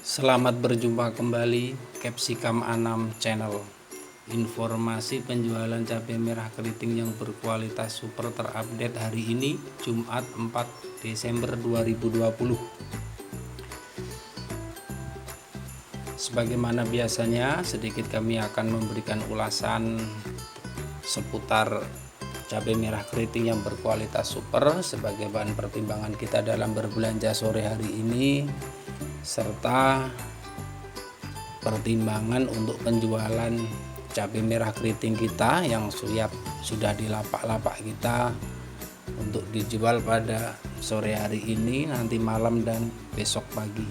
Selamat berjumpa kembali Capsicum Anam Channel. Informasi penjualan cabai merah keriting yang berkualitas super terupdate hari ini Jumat 4 Desember 2020. Sebagaimana biasanya, sedikit kami akan memberikan ulasan seputar cabai merah keriting yang berkualitas super sebagai bahan pertimbangan kita dalam berbelanja sore hari ini, serta pertimbangan untuk penjualan cabai merah keriting kita yang sudah di lapak-lapak kita untuk dijual pada sore hari ini, nanti malam dan besok pagi.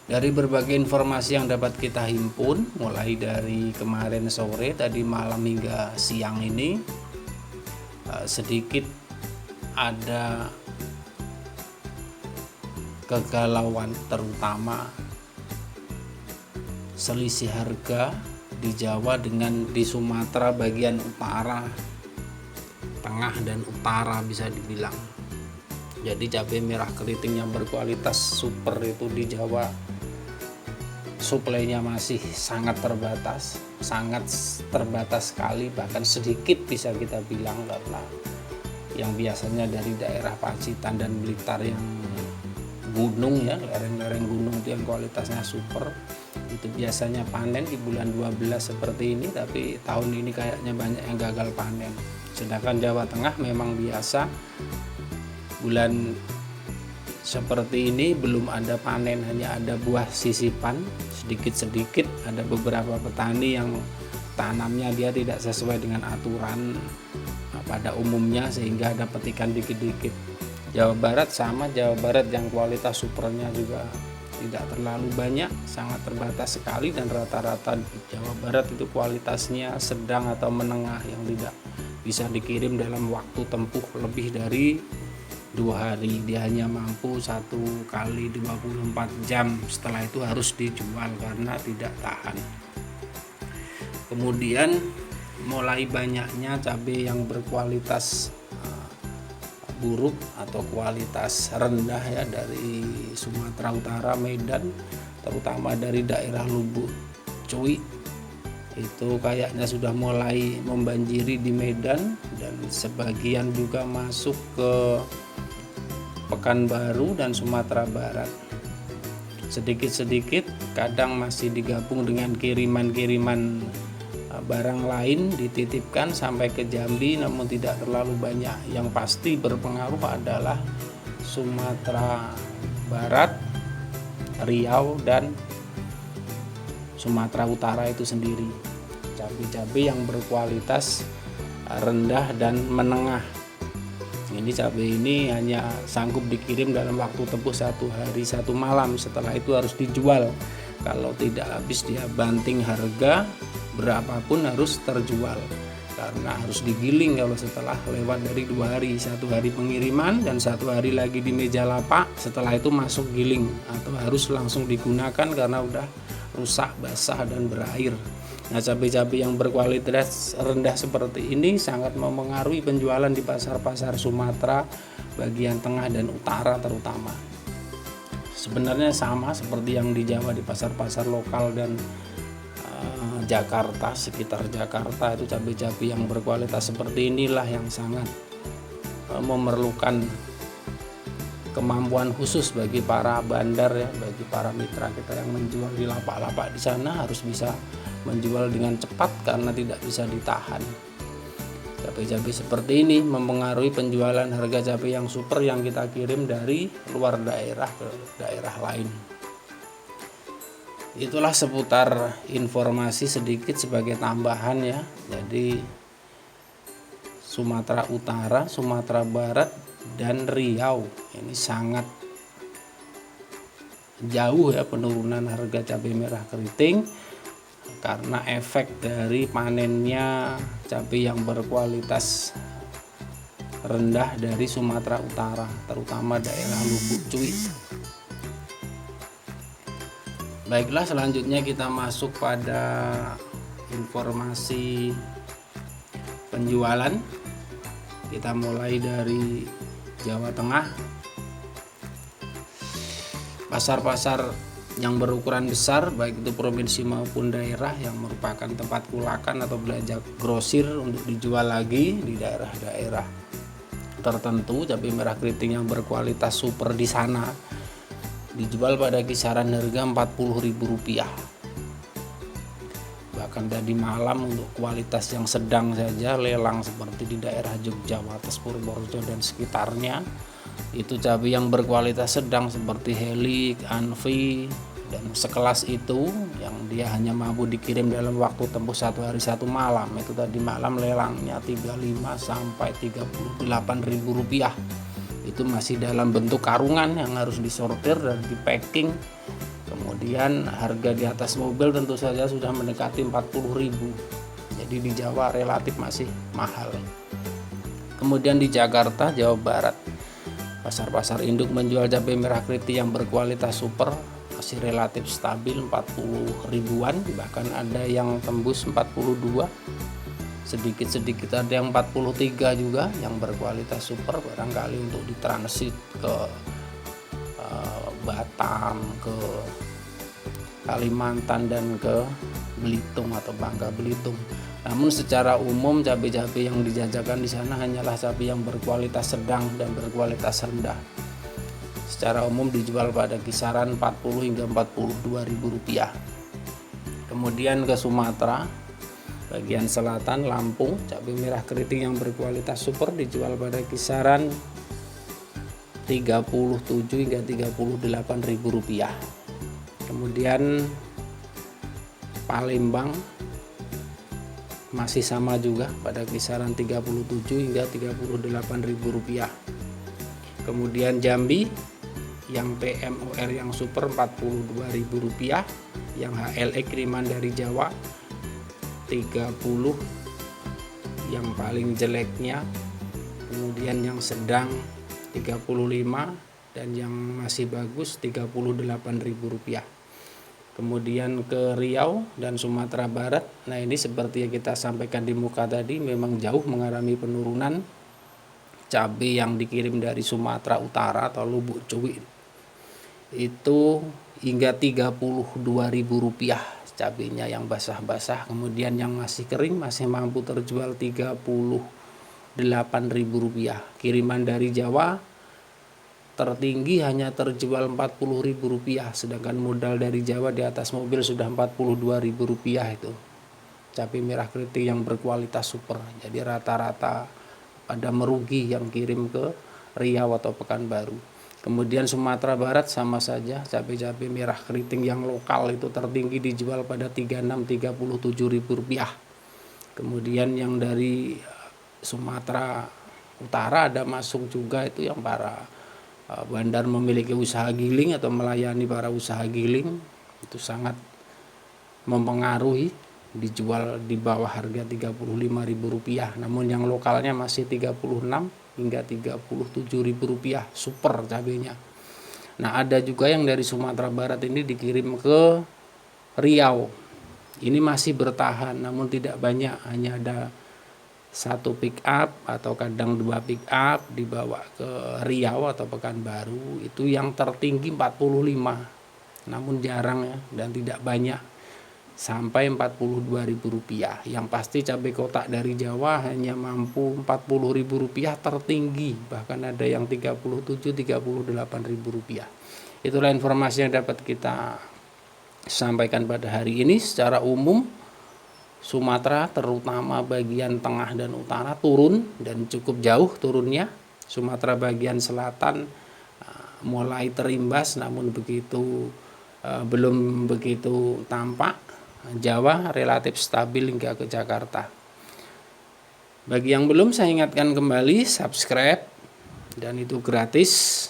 Dari berbagai informasi yang dapat kita himpun mulai dari kemarin sore, tadi malam hingga siang ini, sedikit ada kegalauan, terutama selisih harga di Jawa dengan di Sumatera bagian utara, tengah dan utara bisa dibilang. Jadi cabai merah keriting yang berkualitas super itu di Jawa suplainya masih sangat terbatas sekali, bahkan sedikit bisa kita bilang, karena yang biasanya dari daerah Pacitan dan Blitar yang gunung ya, lereng-lereng gunung itu yang kualitasnya super, itu biasanya panen di bulan 12 seperti ini, tapi tahun ini kayaknya banyak yang gagal panen. Sedangkan Jawa Tengah memang biasa bulan seperti ini belum ada panen, hanya ada buah sisipan sedikit-sedikit. Ada beberapa petani yang tanamnya dia tidak sesuai dengan aturan pada umumnya sehingga ada petikan dikit-dikit. Jawa Barat sama, Jawa Barat yang kualitas supernya juga tidak terlalu banyak, sangat terbatas sekali, dan rata-rata Jawa Barat itu kualitasnya sedang atau menengah yang tidak bisa dikirim dalam waktu tempuh lebih dari 2 hari. Dia hanya mampu 1 kali 24 jam, setelah itu harus dijual karena tidak tahan. Kemudian mulai banyaknya cabai yang berkualitas buruk atau kualitas rendah ya dari Sumatera Utara, Medan, terutama dari daerah Lubuk Cuy, itu kayaknya sudah mulai membanjiri di Medan, dan sebagian juga masuk ke Pekanbaru dan Sumatera Barat. Sedikit-sedikit kadang masih digabung dengan kiriman-kiriman barang lain dititipkan sampai ke Jambi, namun tidak terlalu banyak. Yang pasti berpengaruh adalah Sumatera Barat, Riau, dan Sumatera Utara itu sendiri. Cabai-cabai yang berkualitas rendah dan menengah. Ini cabai ini hanya sanggup dikirim dalam waktu tempuh 1 hari 1 malam, setelah itu harus dijual. Kalau tidak habis dia banting harga, berapapun harus terjual karena harus digiling kalau setelah lewat dari 2 hari, 1 hari pengiriman dan 1 hari lagi di meja lapak, setelah itu masuk giling atau harus langsung digunakan karena udah rusak, basah dan berair. Nah, cabai-cabai yang berkualitas rendah seperti ini sangat mempengaruhi penjualan di pasar-pasar Sumatera bagian tengah dan utara terutama. Sebenarnya sama seperti yang di Jawa, di pasar-pasar lokal dan Jakarta, sekitar Jakarta itu cabai-cabai yang berkualitas seperti inilah yang sangat memerlukan kemampuan khusus bagi para bandar ya, bagi para mitra kita yang menjual di lapak-lapak di sana harus bisa menjual dengan cepat karena tidak bisa ditahan. Cabai-cabai seperti ini mempengaruhi penjualan harga cabai yang super yang kita kirim dari luar daerah ke daerah lain. Itulah seputar informasi sedikit sebagai tambahan ya. Jadi Sumatera Utara, Sumatera Barat, dan Riau ini sangat jauh ya penurunan harga cabai merah keriting karena efek dari panennya cabai yang berkualitas rendah dari Sumatera Utara, terutama daerah Lubuk Cuy. Baiklah, selanjutnya kita masuk pada informasi penjualan. Kita mulai dari Jawa Tengah. pasar-pasar yang berukuran besar baik itu provinsi maupun daerah yang merupakan tempat kulakan atau belanja grosir untuk dijual lagi di daerah-daerah tertentu. Cabai merah keriting yang berkualitas super di sana dijual pada kisaran harga Rp40.000. Bahkan tadi malam untuk kualitas yang sedang saja lelang seperti di daerah Jogja, Wates, Purworejo dan sekitarnya, itu cabai yang berkualitas sedang seperti Helik, Anvi dan sekelas itu yang dia hanya mampu dikirim dalam waktu tempuh 1 hari 1 malam, itu tadi malam lelangnya Rp35 sampai Rp38.000. Itu masih dalam bentuk karungan yang harus disortir dan di packing. Kemudian harga di atas mobil tentu saja sudah mendekati Rp40.000. Jadi di Jawa relatif masih mahal. Kemudian di Jakarta, Jawa Barat, pasar-pasar induk menjual cabai merah keriting yang berkualitas super masih relatif stabil 40.000-an, bahkan ada yang tembus 42, sedikit-sedikit ada yang 43 juga yang berkualitas super, barangkali untuk ditransit ke Batam, ke Kalimantan dan ke Belitung atau Bangka Belitung. Namun secara umum cabai-cabai yang dijajakan di sana hanyalah cabai yang berkualitas sedang dan berkualitas rendah. Secara umum dijual pada kisaran Rp40 hingga Rp42.000. Kemudian ke Sumatera, bagian selatan Lampung, cabai merah keriting yang berkualitas super dijual pada kisaran Rp37 hingga Rp38.000. Kemudian Palembang masih sama juga pada kisaran Rp37 hingga Rp38.000. Kemudian Jambi yang PMOR yang super Rp42.000, yang HLE kiriman dari Jawa 30 yang paling jeleknya, kemudian yang sedang 35 dan yang masih bagus Rp38.000. Kemudian ke Riau dan Sumatera Barat, nah ini seperti yang kita sampaikan di muka tadi, memang jauh mengalami penurunan. Cabai yang dikirim dari Sumatera Utara atau Lubuk Cuwi itu hingga Rp32.000 cabainya yang basah-basah. Kemudian yang masih kering masih mampu terjual Rp38.000. Kiriman dari Jawa tertinggi hanya terjual Rp40.000, sedangkan modal dari Jawa di atas mobil sudah Rp42.000 itu. Cabai merah keriting yang berkualitas super. Jadi rata-rata pada merugi yang kirim ke Riau atau Pekanbaru. Kemudian Sumatera Barat sama saja, cabai-cabai merah keriting yang lokal itu tertinggi dijual pada Rp36.000-Rp37.000. Kemudian yang dari Sumatera Utara ada masuk juga, itu yang para bandar memiliki usaha giling atau melayani para usaha giling, itu sangat mempengaruhi, dijual di bawah harga Rp35.000. Namun yang lokalnya masih Rp36 hingga Rp37.000 super cabenya. Nah ada juga yang dari Sumatera Barat ini dikirim ke Riau, ini masih bertahan namun tidak banyak, hanya ada 1 pick up atau kadang 2 pick up dibawa ke Riau atau Pekanbaru, itu yang tertinggi 45, namun jarang ya dan tidak banyak sampai Rp42.000. Yang pasti cabai kotak dari Jawa hanya mampu Rp40.000 tertinggi, bahkan ada yang Rp37.000-Rp38.000. Itulah informasi yang dapat kita sampaikan pada hari ini. Secara umum Sumatera terutama bagian tengah dan utara turun dan cukup jauh turunnya. Sumatera bagian selatan mulai terimbas namun belum begitu tampak. Jawa relatif stabil hingga ke Jakarta. Bagi yang belum, saya ingatkan kembali subscribe dan itu gratis.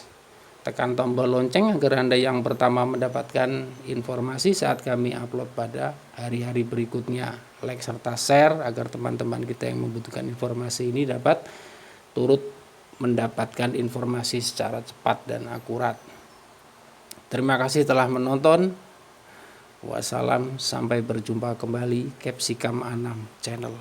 Tekan tombol lonceng agar Anda yang pertama mendapatkan informasi saat kami upload pada hari-hari berikutnya. Like serta share agar teman-teman kita yang membutuhkan informasi ini dapat turut mendapatkan informasi secara cepat dan akurat. Terima kasih telah menonton. Wassalam, sampai berjumpa kembali. Capsicum Anam Channel.